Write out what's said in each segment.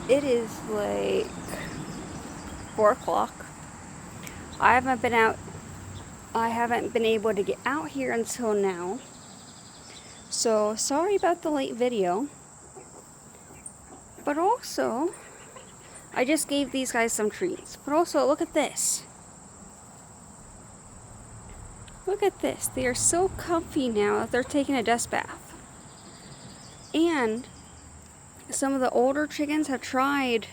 It is like 4 o'clock. I haven't been able to get out here until now. So sorry about the late video. But also, I just gave these guys some treats. But also, look at this. Look at this. They are so comfy now that they're taking a dust bath. And some of the older chickens have tried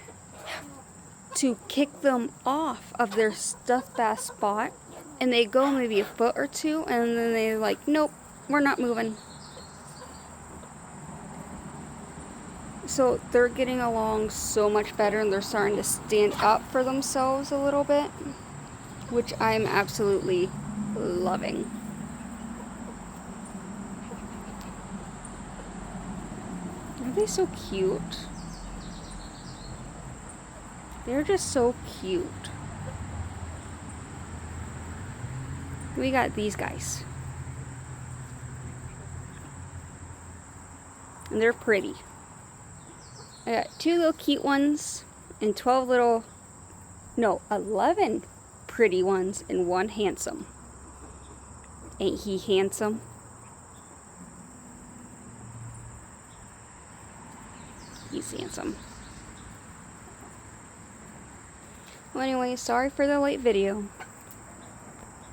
to kick them off of their stuffed bath spot. And they go maybe a foot or two, and then they're like, nope, we're not moving. So they're getting along so much better, and they're starting to stand up for themselves a little bit, which I'm absolutely loving. Are they so cute? They're just so cute. We got these guys. And they're pretty. I got 2 little cute ones and 11 pretty ones and 1 handsome. Ain't he handsome? He's handsome. Well, anyway, sorry for the late video.